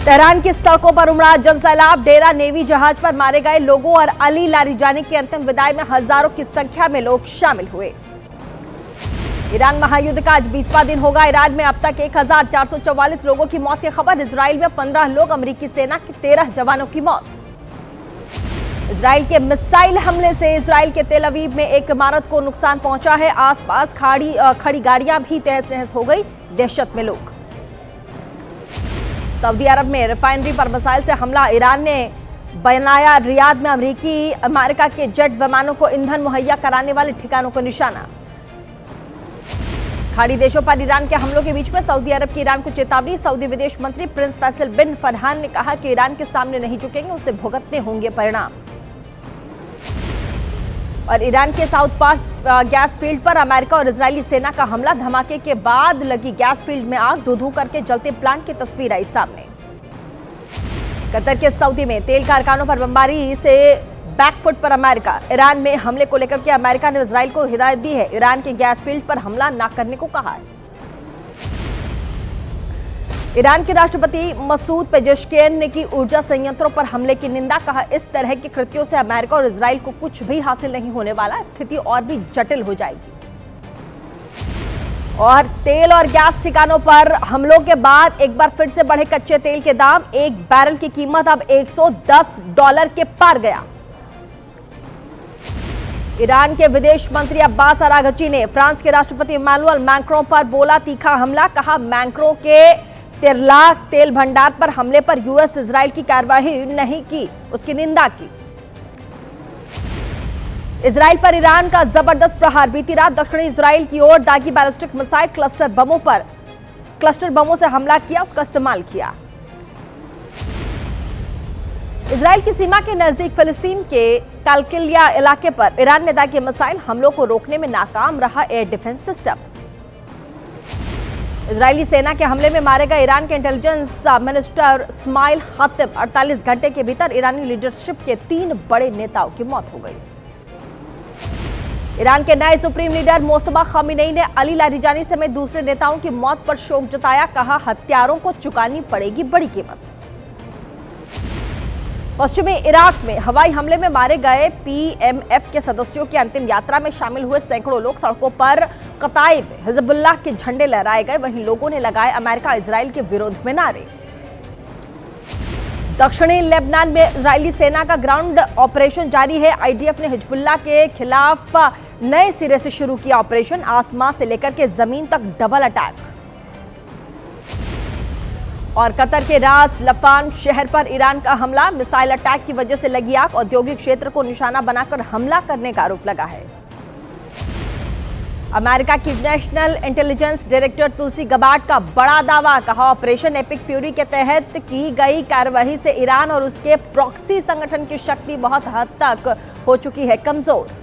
Tehran की सड़कों पर उमड़ा जनसैलाब, डेरा नेवी जहाज पर मारे गए लोगों और अली लारिजानी की अंतिम विदाई में हजारों की संख्या में लोग शामिल हुए। ईरान महायुद्ध का आज 20वां दिन होगा। ईरान में अब तक 1444 लोगों की मौत की खबर। इजराइल में 15 लोग, अमेरिकी सेना के 13 जवानों की मौत। इजराइल के मिसाइल हमले से इजराइल के तेल अवीव में एक इमारत को नुकसान पहुंचा है। आसपास खड़ी गाड़ियां भी तहस नहस हो गई, दहशत में लोग। सऊदी अरब में रिफाइनरी पर मिसाइल से हमला, ईरान ने बनाया रियाद में अमेरिका के जेट विमानों को ईंधन मुहैया कराने वाले ठिकानों को निशाना। खाड़ी देशों पर ईरान के हमलों के बीच में सऊदी अरब की ईरान को चेतावनी। सऊदी विदेश मंत्री प्रिंस फैसल बिन फरहान ने कहा कि ईरान के सामने नहीं झुकेंगे, उसे भुगतने होंगे परिणाम। और ईरान के साउथ पास गैस फील्ड पर अमेरिका और इजरायली सेना का हमला, धमाके के बाद लगी गैस फील्ड में आग, धू-धू करके जलते प्लांट की तस्वीर आई सामने। कतर के सऊदी में तेल कारखानों पर बमबारी से बैकफुट पर अमेरिका। ईरान में हमले को लेकर के अमेरिका ने इजराइल को हिदायत दी है, ईरान के गैस फील्ड पर हमला न करने को कहा है। ईरान के राष्ट्रपति मसूद पेजेश्कियन ने की ऊर्जा संयंत्रों पर हमले की निंदा, कहा इस तरह के कृत्यों से अमेरिका और इजराइल को कुछ भी हासिल नहीं होने वाला, स्थिति और भी जटिल हो जाएगी। और तेल और गैस ठिकानों पर हमलों के बाद एक बार फिर से बढ़े कच्चे तेल के दाम। एक बैरल की कीमत अब $110 के पार गया। ईरान के विदेश मंत्री अब्बास अरागची ने फ्रांस के राष्ट्रपति इमैनुअल मैक्रों पर बोला तीखा हमला, कहा मैक्रों के तिरलाक तेल भंडार पर हमले पर यूएस इजराइल की कार्रवाई नहीं की, उसकी निंदा की। इजराइल पर ईरान का जबरदस्त प्रहार, बीती रात दक्षिणी इजराइल की ओर दागी बैलिस्टिक मिसाइल क्लस्टर बमों से हमला किया, उसका इस्तेमाल किया। इजराइल की सीमा के नजदीक फिलिस्तीन के कालकिलिया इलाके पर ईरान ने दागे मिसाइल, हमलों को रोकने में नाकाम रहा एयर डिफेंस सिस्टम। इजरायली सेना के हमले में मारे गए ईरान के इंटेलिजेंस मिनिस्टर इस्माइल खातिब, 48 घंटे के भीतर ईरानी लीडरशिप के 3 बड़े नेताओं की मौत हो गई। ईरान के नए सुप्रीम लीडर मोस्तफा खामिनेई ने अली लारिजानी समेत दूसरे नेताओं की मौत पर शोक जताया, कहा हत्यारों को चुकानी पड़ेगी बड़ी कीमत। पश्चिमी इराक में हवाई हमले में मारे गए पीएमएफ के सदस्यों की अंतिम यात्रा में शामिल हुए सैकड़ों लोग, सड़कों पर कताइब हिजबुल्लाह के झंडे लहराए गए, वहीं लोगों ने लगाए अमेरिका इजराइल के विरोध में नारे। दक्षिणी लेबनान में इजरायली सेना का ग्राउंड ऑपरेशन जारी है। आईडीएफ ने हिजबुल्लाह के खिलाफ नए सिरे से शुरू किया ऑपरेशन, आसमान से लेकर के जमीन तक डबल अटैक। और कतर के रास लफान शहर पर ईरान का हमला, मिसाइल अटैक की वजह से लगी आग, औद्योगिक क्षेत्र को निशाना बनाकर हमला करने का आरोप लगा है। अमेरिका की नेशनल इंटेलिजेंस डायरेक्टर तुलसी गबार्ड का बड़ा दावा, कहा ऑपरेशन एपिक फ्यूरी के तहत की गई कार्रवाई से ईरान और उसके प्रॉक्सी संगठन की शक्ति बहुत हद तक हो चुकी है कमजोर।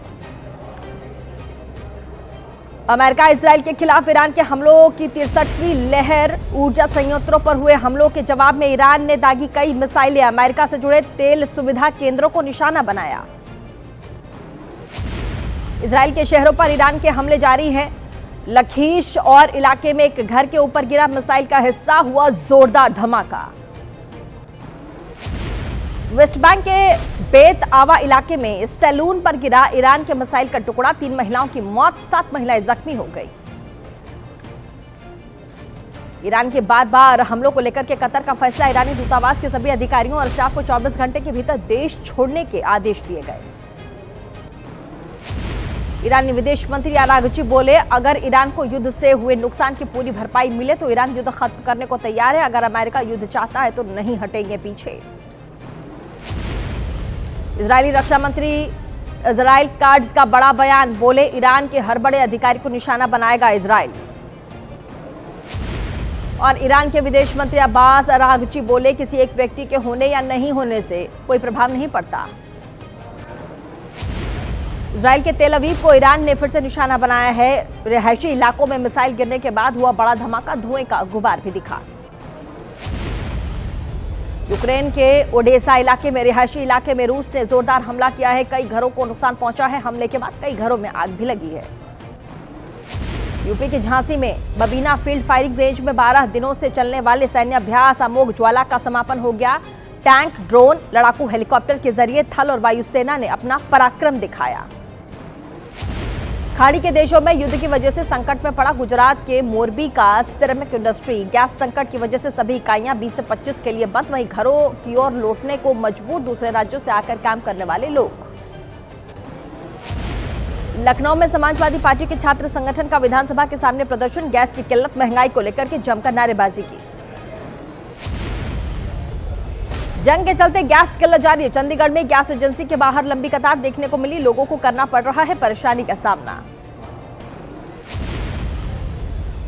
अमेरिका इजराइल के खिलाफ ईरान के हमलों की 63वीं लहर, ऊर्जा संयंत्रों पर हुए हमलों के जवाब में ईरान ने दागी कई मिसाइलें, अमेरिका से जुड़े तेल सुविधा केंद्रों को निशाना बनाया। इजराइल के शहरों पर ईरान के हमले जारी हैं। लखीश और इलाके में एक घर के ऊपर गिरा मिसाइल का हिस्सा, हुआ जोरदार धमाका। वेस्ट बैंक के बेत आवा इलाके में सैलून पर गिरा ईरान के मिसाइल का टुकड़ा, 3 महिलाओं की मौत, 7 महिलाएं जख्मी हो गई। ईरान के बार बार हमलों को लेकर के कतर का फैसला, ईरानी दूतावास के सभी अधिकारियों और स्टाफ को 24 घंटे के भीतर देश छोड़ने के आदेश दिए गए। ईरानी विदेश मंत्री अरागची बोले, अगर ईरान को युद्ध से हुए नुकसान की पूरी भरपाई मिले तो ईरान युद्ध खत्म करने को तैयार है, अगर अमेरिका युद्ध चाहता है तो नहीं हटेंगे पीछे। इजरायली रक्षा मंत्री इजराइल कार्ड्स का बड़ा बयान, बोले ईरान के हर बड़े अधिकारी को निशाना बनाएगा इजराइल। और ईरान के विदेश मंत्री अब्बास अरागची बोले, किसी एक व्यक्ति के होने या नहीं होने से कोई प्रभाव नहीं पड़ता। इजराइल के तेल अवीव को ईरान ने फिर से निशाना बनाया है। रिहायशी इलाकों में मिसाइल गिरने के बाद हुआ बड़ा धमाका, धुएं का गुबार भी दिखा। यूक्रेन के ओडेसा इलाके में रिहायशी इलाके में रूस ने जोरदार हमला किया है, कई घरों को नुकसान पहुंचा है। हमले के बाद कई घरों में आग भी लगी है। यूपी के झांसी में बबीना फील्ड फायरिंग रेंज में 12 दिनों से चलने वाले सैन्य अभ्यास अमोघ ज्वाला का समापन हो गया। टैंक, ड्रोन, लड़ाकू हेलीकॉप्टर के जरिए थल और वायुसेना ने अपना पराक्रम दिखाया। खाड़ी के देशों में युद्ध की वजह से संकट में पड़ा गुजरात के मोरबी का सिरेमिक इंडस्ट्री। गैस संकट की वजह से सभी इकाइयां 20 से 25 के लिए बंद। वहीं घरों की ओर लौटने को मजबूर दूसरे राज्यों से आकर काम करने वाले लोग। लखनऊ में समाजवादी पार्टी के छात्र संगठन का विधानसभा के सामने प्रदर्शन। गैस की किल्लत, महंगाई को लेकर के जमकर नारेबाजी की। जंग के चलते गैस किल्लत जारी है। चंडीगढ़ में गैस एजेंसी के बाहर लंबी कतार देखने को मिली। लोगों को करना पड़ रहा है परेशानी का सामना।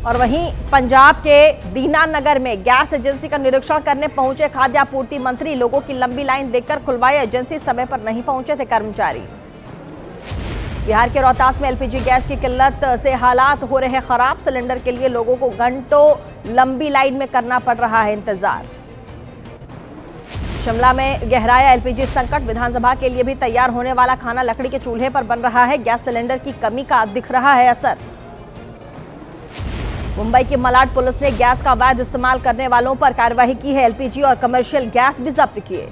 और वहीं पंजाब के दीनानगर में गैस एजेंसी का निरीक्षण करने पहुंचे खाद्य आपूर्ति मंत्री। लोगों की लंबी लाइन देखकर खुलवाई एजेंसी, समय पर नहीं पहुंचे थे कर्मचारी। बिहार के रोहतास में एलपीजी गैस की किल्लत से हालात हो रहे खराब। सिलेंडर के लिए लोगों को घंटों लंबी लाइन में करना पड़ रहा है इंतजार। शिमला में गहराया एलपीजी संकट। विधानसभा के लिए भी तैयार होने वाला खाना लकड़ी के चूल्हे पर बन रहा है। गैस सिलेंडर की कमी का दिख रहा है असर। मुंबई की मलाड पुलिस ने गैस का अवैध इस्तेमाल करने वालों पर कार्रवाई की है। एलपीजी और कमर्शियल गैस भी जब्त किए।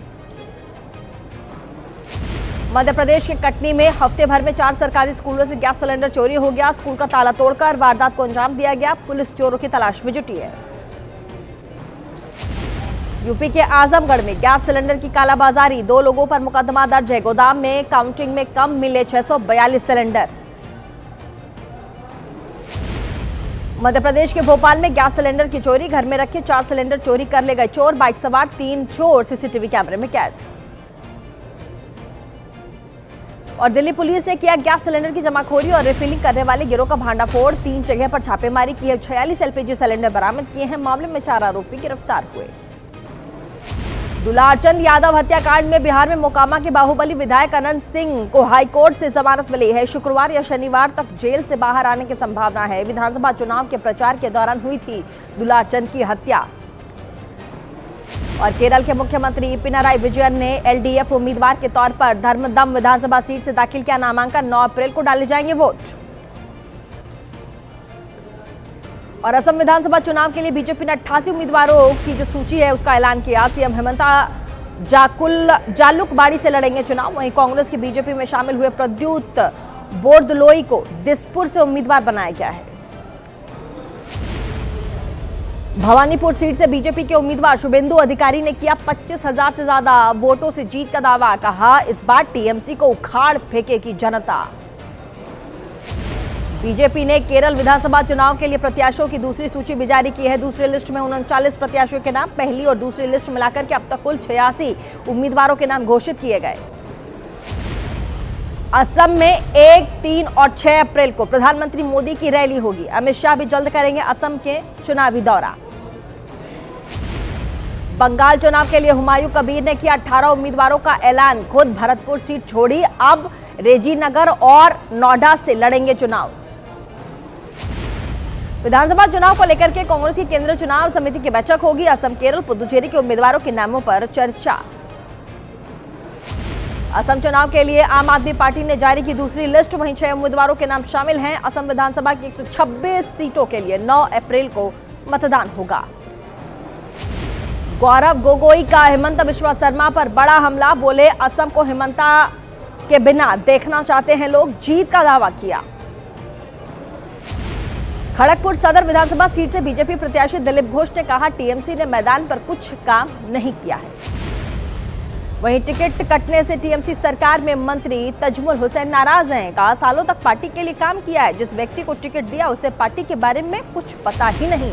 मध्य प्रदेश के कटनी में हफ्ते भर में 4 सरकारी स्कूलों से गैस सिलेंडर चोरी हो गया। स्कूल का ताला तोड़कर वारदात को अंजाम दिया गया। पुलिस चोरों की तलाश में जुटी है। यूपी के आजमगढ़ में गैस सिलेंडर की कालाबाजारी। 2 लोगों पर मुकदमा दर्ज है। गोदाम में काउंटिंग में कम मिले 642 सिलेंडर। मध्य प्रदेश के भोपाल में गैस सिलेंडर की चोरी। घर में रखे 4 सिलेंडर चोरी कर ले गए चोर। बाइक सवार 3 चोर सीसीटीवी कैमरे में कैद। और दिल्ली पुलिस ने किया गैस सिलेंडर की जमाखोरी और रिफिलिंग करने वाले गिरोह का भांडाफोड़। 3 जगह पर छापेमारी की है। 46 एलपीजी सिलेंडर बरामद किए हैं। मामले में 4 आरोपी गिरफ्तार हुए। दुलारचंद यादव हत्याकांड में बिहार में मोकामा के बाहुबली विधायक अनंत सिंह को हाईकोर्ट से जमानत मिली है। शुक्रवार या शनिवार तक जेल से बाहर आने की संभावना है। विधानसभा चुनाव के प्रचार के दौरान हुई थी दुलारचंद की हत्या। और केरल के मुख्यमंत्री पिनाराई विजयन ने एलडीएफ उम्मीदवार के तौर पर धर्मदम विधानसभा सीट से दाखिल किया नामांकन। 9 अप्रैल को डाले जाएंगे वोट। और असम विधानसभा चुनाव के लिए बीजेपी ने 88 उम्मीदवारों की जो सूची है उसका ऐलान किया। सीएम हेमंता जालुकबाड़ी से लड़ेंगे चुनाव। वहीं कांग्रेस के बीजेपी में शामिल हुए प्रद्युत बोरदलोई को दिसपुर से उम्मीदवार बनाया गया है। भवानीपुर सीट से बीजेपी के उम्मीदवार शुभेंदु अधिकारी ने किया 25,000 से ज्यादा वोटों से जीत का दावा। कहा इस बार टीएमसी को उखाड़ फेंकेगी जनता। बीजेपी ने केरल विधानसभा चुनाव के लिए प्रत्याशियों की दूसरी सूची भी जारी की है। दूसरी लिस्ट में 39 प्रत्याशियों के नाम, पहली और दूसरी लिस्ट मिलाकर के अब तक कुल 86 उम्मीदवारों के नाम घोषित किए गए। असम में 1, 3 और 6 अप्रैल को प्रधानमंत्री मोदी की रैली होगी। अमित शाह भी जल्द करेंगे असम के चुनावी दौरा। बंगाल चुनाव के लिए हुमायूं कबीर ने किया 18 उम्मीदवारों का ऐलान। खुद भरतपुर सीट छोड़ी, अब रेजीनगर और नोएडा से लड़ेंगे चुनाव। विधानसभा चुनाव को लेकर के कांग्रेस की केंद्रीय चुनाव समिति की बैठक होगी। असम, केरल, पुदुचेरी के उम्मीदवारों के नामों पर चर्चा। असम चुनाव के लिए आम आदमी पार्टी ने जारी की दूसरी लिस्ट। वहीं 6 उम्मीदवारों के नाम शामिल हैं। असम विधानसभा की 126 सीटों के लिए 9 अप्रैल को मतदान होगा। गौरव गोगोई का हेमंत बिश्वा शर्मा पर बड़ा हमला। बोले असम को हेमंता के बिना देखना चाहते हैं लोग। जीत का दावा किया। खड़गपुर सदर विधानसभा सीट से बीजेपी प्रत्याशी दिलीप घोष ने कहा टीएमसी ने मैदान पर कुछ काम नहीं किया है। वहीं टिकट कटने से टीएमसी सरकार में मंत्री तजमुल हुसैन नाराज हैं। कहा सालों तक पार्टी के लिए काम किया है। जिस व्यक्ति को टिकट दिया उसे पार्टी के बारे में कुछ पता ही नहीं।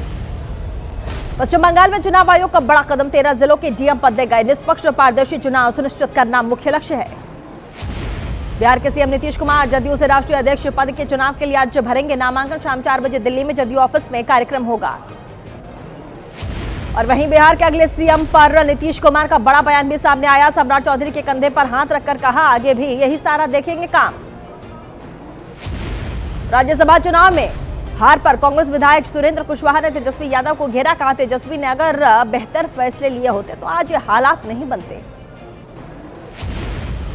पश्चिम बंगाल में चुनाव आयोग का बड़ा कदम। 13 जिलों के डीएम बदले गए। निष्पक्ष और पारदर्शी चुनाव सुनिश्चित करना मुख्य लक्ष्य है। बिहार के सीएम नीतीश कुमार जदयू से राष्ट्रीय अध्यक्ष पद के चुनाव के लिए आज भरेंगे नामांकन। शाम 4 बजे दिल्ली में जदयू ऑफिस में कार्यक्रम होगा। और वहीं बिहार के अगले सीएम पर नीतीश कुमार का बड़ा बयान भी सामने आया। सम्राट चौधरी के कंधे पर हाथ रखकर कहा आगे भी यही सारा देखेंगे काम। राज्यसभा चुनाव में हार पर कांग्रेस विधायक सुरेंद्र कुशवाहा ने तेजस्वी यादव को घेरा। कहा तेजस्वी ने अगर बेहतर फैसले लिए होते तो आज ये हालात नहीं बनते।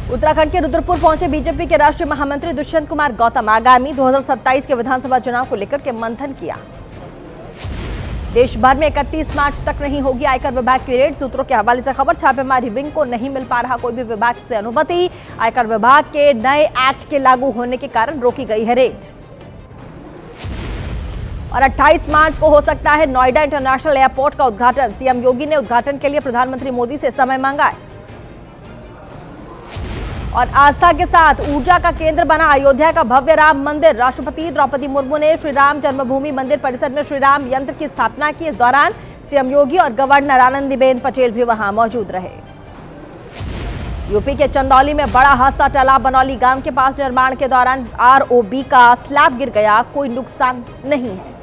उत्तराखंड के रुद्रपुर पहुंचे बीजेपी के राष्ट्रीय महामंत्री दुष्यंत कुमार गौतम। आगामी 2027 के विधानसभा चुनाव को लेकर के मंथन किया। देश भर में 31 मार्च तक नहीं होगी आयकर विभाग की रेड। सूत्रों के हवाले से खबर, छापेमारी विंग को नहीं मिल पा रहा कोई भी विभाग से अनुमति। आयकर विभाग के नए एक्ट के लागू होने के कारण रोकी गई है रेड। और 28 मार्च को हो सकता है नोएडा इंटरनेशनल एयरपोर्ट का उद्घाटन। सीएम योगी ने उद्घाटन के लिए प्रधानमंत्री मोदी से समय मांगा है। और आस्था के साथ ऊर्जा का केंद्र बना अयोध्या का भव्य राम मंदिर। राष्ट्रपति द्रौपदी मुर्मू ने श्री राम जन्मभूमि मंदिर परिसर में श्री राम यंत्र की स्थापना की। इस दौरान सीएम योगी और गवर्नर आनंदीबेन पटेल भी वहां मौजूद रहे। यूपी के चंदौली में बड़ा हादसा टला। बनौली गांव के पास निर्माण के दौरान आरओबी का स्लैब गिर गया, कोई नुकसान नहीं है।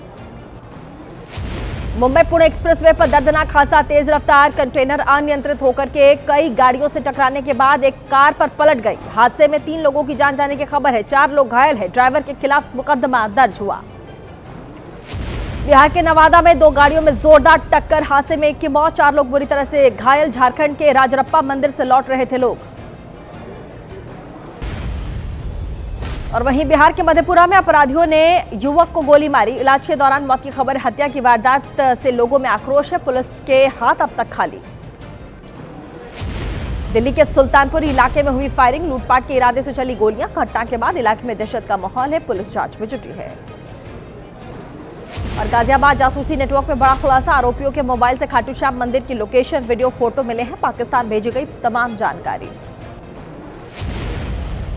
मुंबई पुणे एक्सप्रेसवे पर दर्दनाक हादसा। तेज रफ्तार कंटेनर अनियंत्रित होकर के कई गाड़ियों से टकराने के बाद एक कार पर पलट गई। हादसे में 3 लोगों की जान जाने की खबर है, 4 लोग घायल हैं। ड्राइवर के खिलाफ मुकदमा दर्ज हुआ। बिहार के नवादा में 2 गाड़ियों में जोरदार टक्कर। हादसे में 1 की मौत, 4 लोग बुरी तरह से घायल। झारखंड के राजरप्पा मंदिर से लौट रहे थे लोग। और वहीं बिहार के मधेपुरा में अपराधियों ने युवक को गोली मारी। इलाज के दौरान मौत की खबर। हत्या की वारदात से लोगों में आक्रोश है। पुलिस के हाथ अब तक खाली। दिल्ली के सुल्तानपुर इलाके में हुई फायरिंग। लूटपाट के इरादे से चली गोलियां। घटना के बाद इलाके में दहशत का माहौल है। पुलिस जांच में जुटी है। और गाजियाबाद जासूसी नेटवर्क में बड़ा खुलासा। आरोपियों के मोबाइल से खाटू श्याम मंदिर की लोकेशन, वीडियो, फोटो मिले हैं। पाकिस्तान भेजी गई तमाम जानकारी।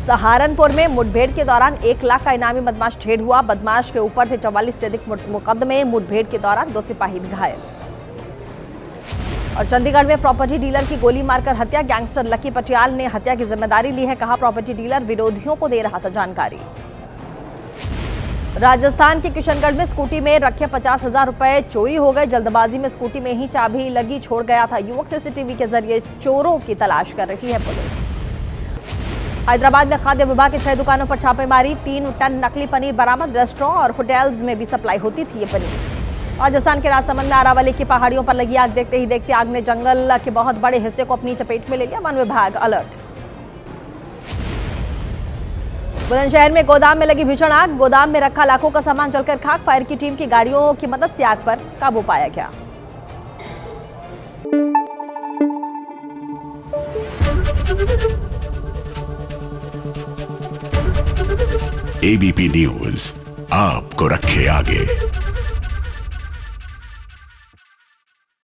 सहारनपुर में मुठभेड़ के दौरान 1 लाख का इनामी बदमाश ढेर हुआ। बदमाश के ऊपर थे 44 से अधिक मुकदमे। मुठभेड़ के दौरान 2 सिपाही भी घायल। और चंडीगढ़ में प्रॉपर्टी डीलर की गोली मारकर हत्या। गैंगस्टर लकी पटियाल ने हत्या की जिम्मेदारी ली है। कहा प्रॉपर्टी डीलर विरोधियों को दे रहा था जानकारी। राजस्थान के किशनगढ़ में स्कूटी में रखे 50,000 रुपए चोरी हो गए। जल्दबाजी में स्कूटी में ही चाबी लगी छोड़ गया था युवक। सीसीटीवी के जरिए चोरों की तलाश कर रही है पुलिस। हैदराबाद में खाद्य विभाग की 6 दुकानों पर छापेमारी। 3 टन नकली पनीर बरामद। रेस्टोरेंट और होटल्स में भी सप्लाई होती थी ये पनीर। राजस्थान के राजसमंद में अरावली की पहाड़ियों पर लगी आग। देखते ही देखते आग ने जंगल के बहुत बड़े हिस्से को अपनी चपेट में ले लिया। वन विभाग अलर्ट। बुलंदशहर में गोदाम में लगी भीषण आग। गोदाम में रखा लाखों का सामान जलकर खाक। फायर की टीम की गाड़ियों की मदद से आग पर काबू पाया गया। एबीपी न्यूज आपको रखे आगे।